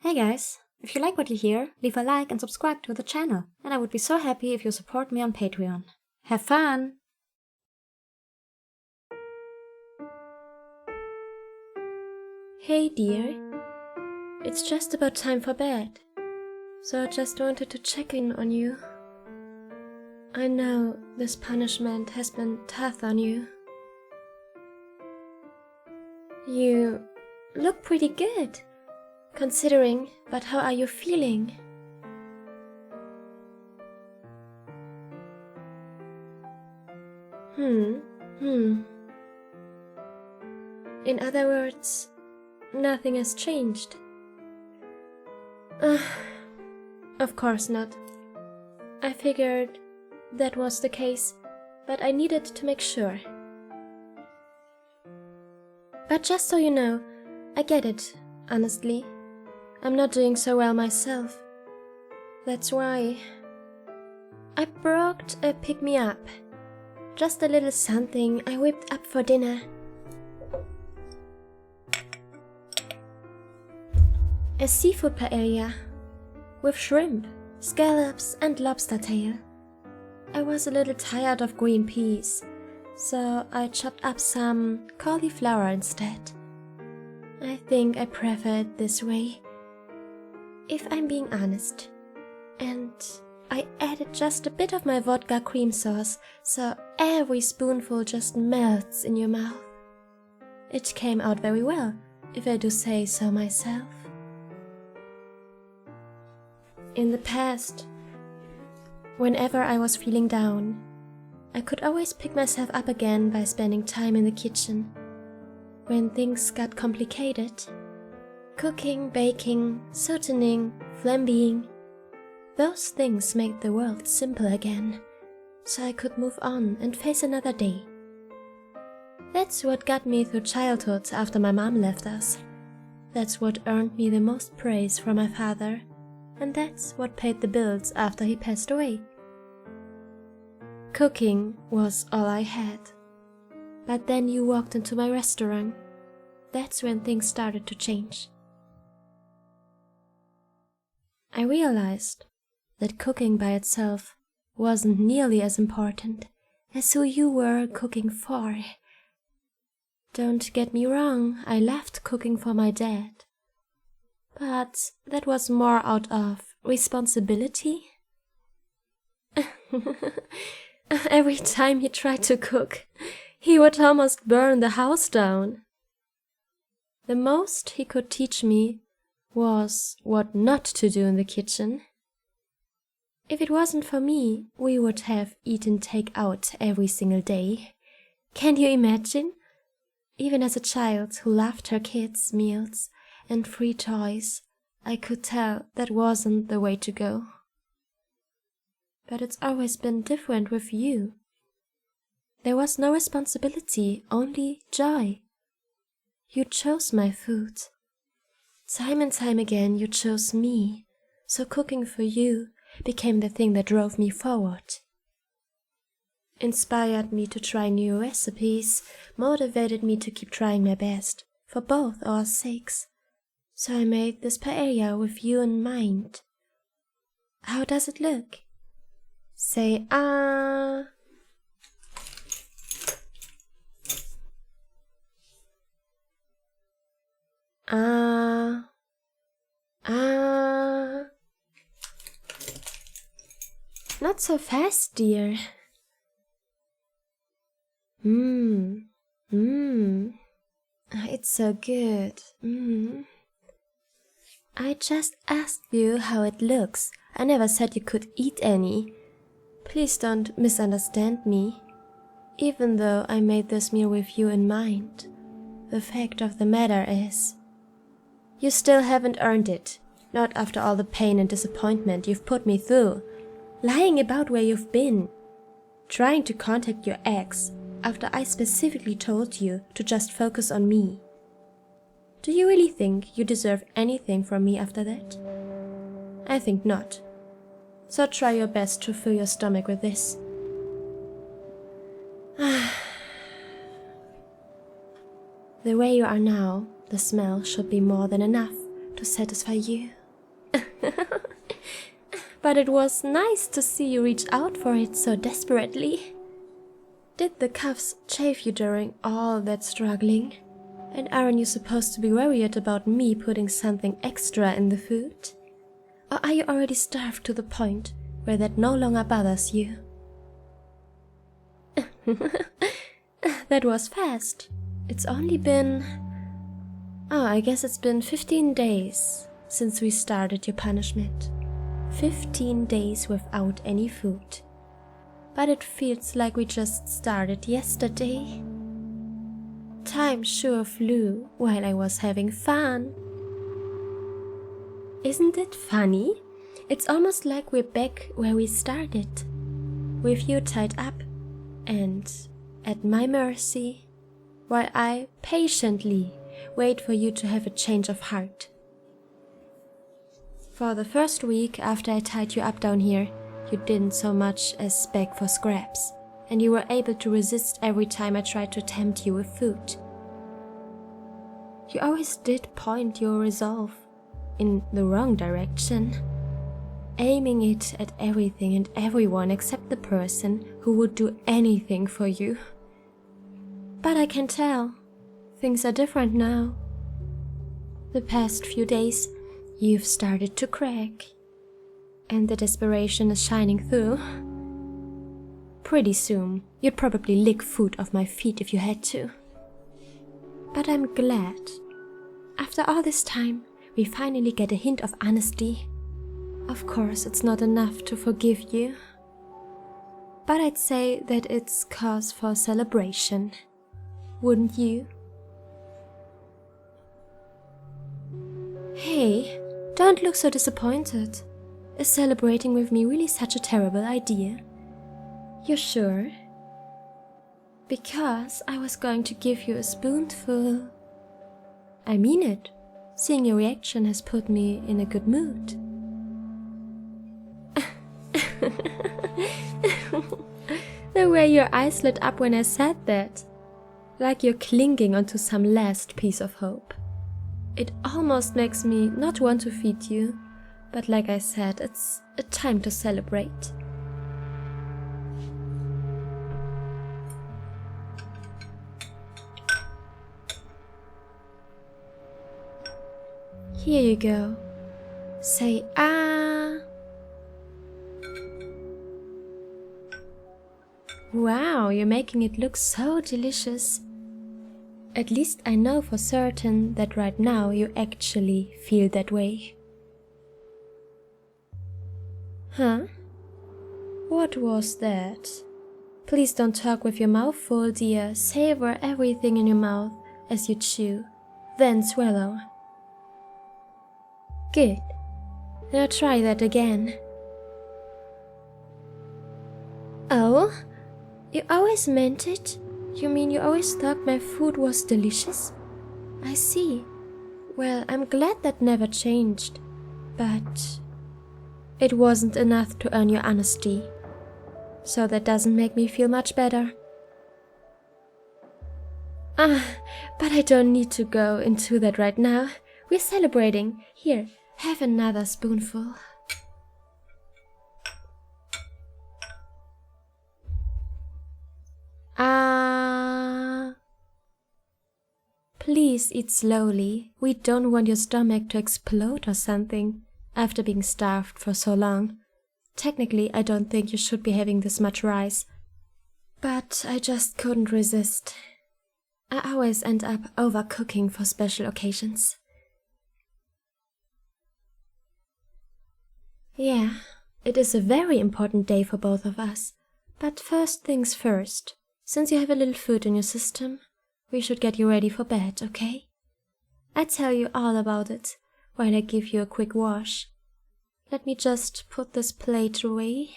Hey guys, if you like what you hear, leave a like and subscribe to the channel, and I would be so happy if you support me on Patreon. Have fun! Hey dear, it's just about time for bed, so I just wanted to check in on you. I know this punishment has been tough on you. You look pretty good, considering, but how are you feeling? In other words, nothing has changed. Of course not. I figured that was the case, but I needed to make sure. But just so you know, I get it, honestly. I'm not doing so well myself. That's why I brought a pick-me-up. Just a little something I whipped up for dinner. A seafood paella with shrimp, scallops and lobster tail. I was a little tired of green peas, so I chopped up some cauliflower instead. I think I prefer it this way, if I'm being honest. And I added just a bit of my vodka cream sauce, so every spoonful just melts in your mouth. It came out very well, if I do say so myself. In the past, whenever I was feeling down, I could always pick myself up again by spending time in the kitchen. When things got complicated, cooking, baking, sauteing, flambeing, those things made the world simple again, so I could move on and face another day. That's what got me through childhood after my mom left us. That's what earned me the most praise from my father, and that's what paid the bills after he passed away. Cooking was all I had. But then you walked into my restaurant. That's when things started to change. I realized that cooking by itself wasn't nearly as important as who you were cooking for. Don't get me wrong, I loved cooking for my dad. But that was more out of responsibility. Every time he tried to cook, he would almost burn the house down. The most he could teach me was what not to do in the kitchen. If it wasn't for me, we would have eaten takeout every single day. Can you imagine? Even as a child who loved her kids' meals and free toys, I could tell that wasn't the way to go. But it's always been different with you. There was no responsibility, only joy. You chose my food. Time and time again you chose me, so cooking for you became the thing that drove me forward. Inspired me to try new recipes, motivated me to keep trying my best, for both our sakes. So I made this paella with you in mind. How does it look? Say ah. Ah. Ah. Not so fast, dear. It's so good. I just asked you how it looks. I never said you could eat any. Please don't misunderstand me. Even though I made this meal with you in mind, the fact of the matter is, you still haven't earned it. Not after all the pain and disappointment you've put me through. Lying about where you've been. Trying to contact your ex after I specifically told you to just focus on me. Do you really think you deserve anything from me after that? I think not. So try your best to fill your stomach with this. The way you are now, the smell should be more than enough to satisfy you. But it was nice to see you reach out for it so desperately. Did the cuffs chafe you during all that struggling? And aren't you supposed to be worried about me putting something extra in the food? Or are you already starved to the point where that no longer bothers you? That was fast. It's only been... I guess it's been 15 days since we started your punishment. 15 days without any food. But it feels like we just started yesterday. Time sure flew while I was having fun. Isn't it funny? It's almost like we're back where we started. With you tied up and at my mercy, while I patiently wait for you to have a change of heart. For the first week after I tied you up down here, you didn't so much as beg for scraps, and you were able to resist every time I tried to tempt you with food. You always did point your resolve in the wrong direction, aiming it at everything and everyone except the person who would do anything for you. But I can tell, things are different now. The past few days, you've started to crack, and the desperation is shining through. Pretty soon, you'd probably lick food off my feet if you had to. But I'm glad. After all this time, we finally get a hint of honesty. Of course, it's not enough to forgive you, but I'd say that it's cause for celebration. Wouldn't you? Hey, don't look so disappointed. Is celebrating with me really such a terrible idea? You're sure? Because I was going to give you a spoonful. I mean it. Seeing your reaction has put me in a good mood. The way your eyes lit up when I said that. Like you're clinging onto some last piece of hope. It almost makes me not want to feed you, but like I said, it's a time to celebrate. Here you go. Say ah. Wow, you're making it look so delicious. At least I know for certain that right now you actually feel that way. Huh? What was that? Please don't talk with your mouth full, dear. Savor everything in your mouth as you chew, then swallow. Good. Now try that again. Oh? You always meant it? You mean you always thought my food was delicious? I see. Well, I'm glad that never changed. But it wasn't enough to earn your honesty. So that doesn't make me feel much better. But I don't need to go into that right now. We're celebrating. Here, have another spoonful. Please eat slowly. We don't want your stomach to explode or something after being starved for so long. Technically, I don't think you should be having this much rice, but I just couldn't resist. I always end up overcooking for special occasions. Yeah, it is a very important day for both of us. But first things first, since you have a little food in your system, we should get you ready for bed, okay? I'll tell you all about it while I give you a quick wash. Let me just put this plate away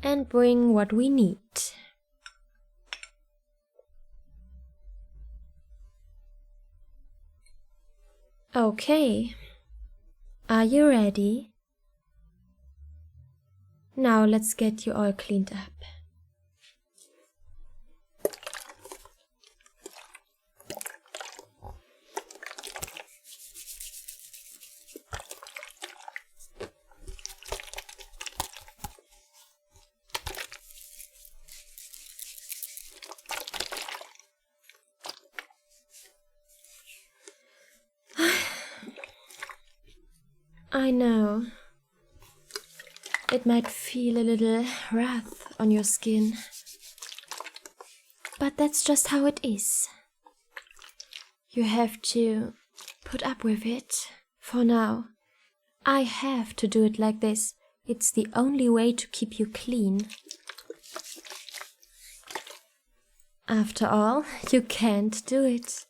and bring what we need. Okay, are you ready? Now let's get you all cleaned up. I know. It might feel a little rough on your skin. But that's just how it is. You have to put up with it for now. I have to do it like this. It's the only way to keep you clean. After all, you can't do it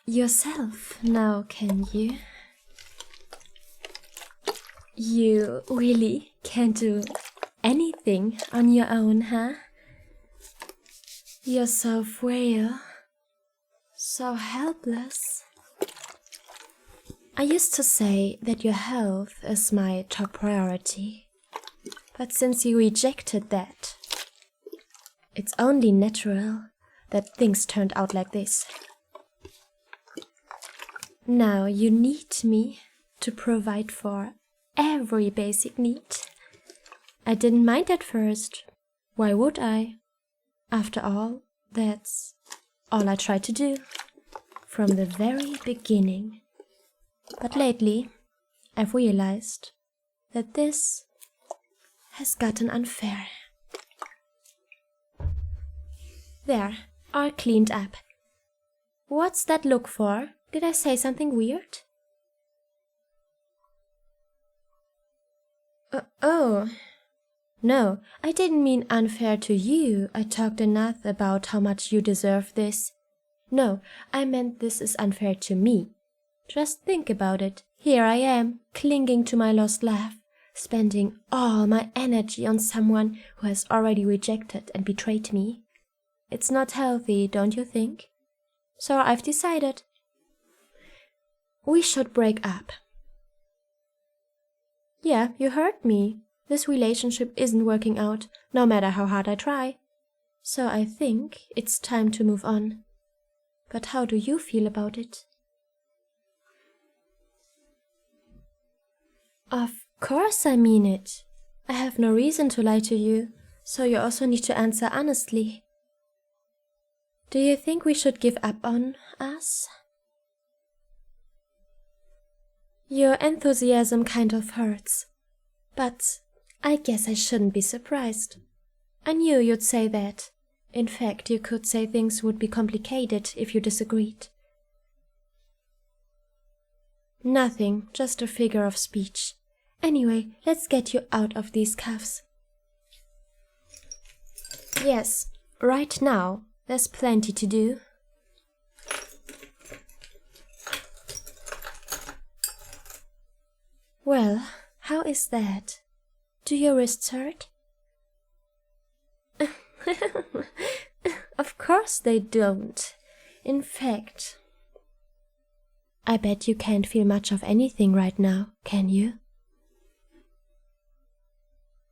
yourself now, can you? You really can't do anything on your own, huh? You're so frail, so helpless. I used to say that your health is my top priority, but since you rejected that, it's only natural that things turned out like this. Now you need me to provide for every basic need. I didn't mind at first. Why would I? After all, that's all I tried to do from the very beginning. But lately, I've realized that this has gotten unfair. There, all cleaned up. What's that look for? Did I say something weird? Oh. No, I didn't mean unfair to you. I talked enough about how much you deserve this. No, I meant this is unfair to me. Just think about it. Here I am, clinging to my lost love, spending all my energy on someone who has already rejected and betrayed me. It's not healthy, don't you think? So I've decided. We should break up. Yeah, you heard me. This relationship isn't working out, no matter how hard I try. So I think it's time to move on. But how do you feel about it? Of course I mean it. I have no reason to lie to you, so you also need to answer honestly. Do you think we should give up on us? Your enthusiasm kind of hurts, but I guess I shouldn't be surprised. I knew you'd say that. In fact, you could say things would be complicated if you disagreed. Nothing, just a figure of speech. Anyway, let's get you out of these cuffs. Yes, right now, there's plenty to do. Well, how is that? Do your wrists hurt? Of course they don't. In fact, I bet you can't feel much of anything right now, can you?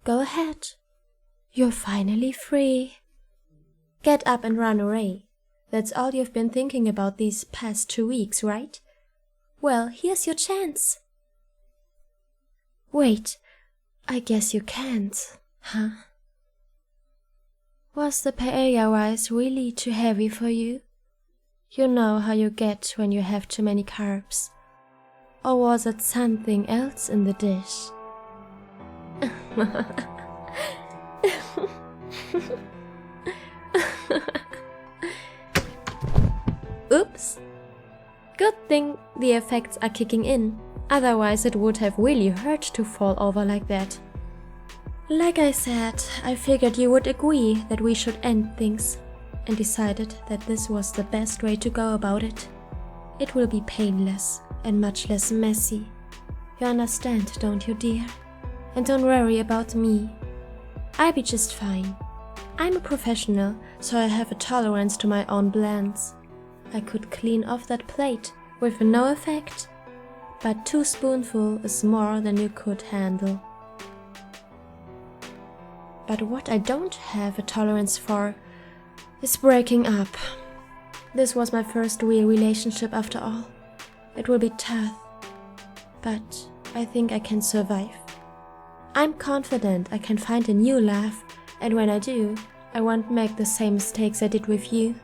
Go ahead. You're finally free. Get up and run away. That's all you've been thinking about these past 2 weeks, right? Well, here's your chance. Wait, I guess you can't, huh? Was the paella rice really too heavy for you? You know how you get when you have too many carbs. Or was it something else in the dish? Oops! Good thing the effects are kicking in, otherwise it would have really hurt to fall over like that. Like I said, I figured you would agree that we should end things, and decided that this was the best way to go about it. It will be painless and much less messy. You understand, don't you, dear? And don't worry about me. I'll be just fine. I'm a professional, so I have a tolerance to my own blends. I could clean off that plate with no effect, but 2 spoonfuls is more than you could handle. But what I don't have a tolerance for is breaking up. This was my first real relationship after all. It will be tough, but I think I can survive. I'm confident I can find a new love, and when I do, I won't make the same mistakes I did with you.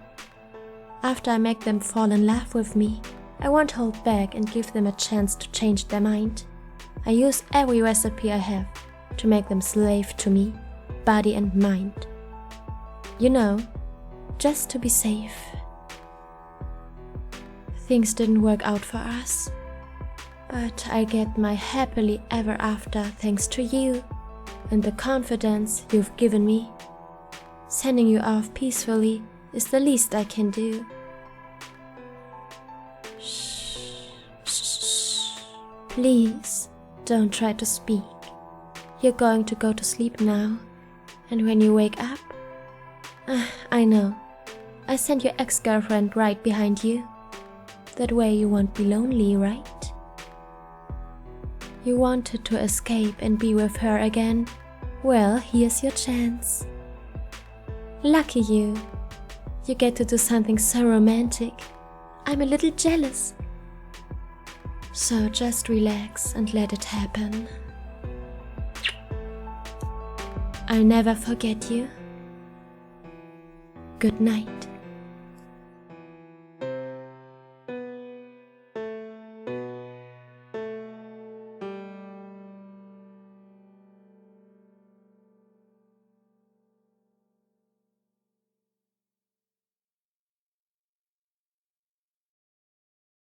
After I make them fall in love with me, I won't hold back and give them a chance to change their mind. I use every recipe I have to make them slave to me, body and mind. You know, just to be safe. Things didn't work out for us, but I get my happily ever after thanks to you and the confidence you've given me. Sending you off peacefully is the least I can do. Shh. Please, don't try to speak. You're going to go to sleep now, and when you wake up, I know, I sent your ex-girlfriend right behind you. That way you won't be lonely, right? You wanted to escape and be with her again? Well, here's your chance. Lucky you. You get to do something so romantic. I'm a little jealous. So just relax and let it happen. I'll never forget you. Good night.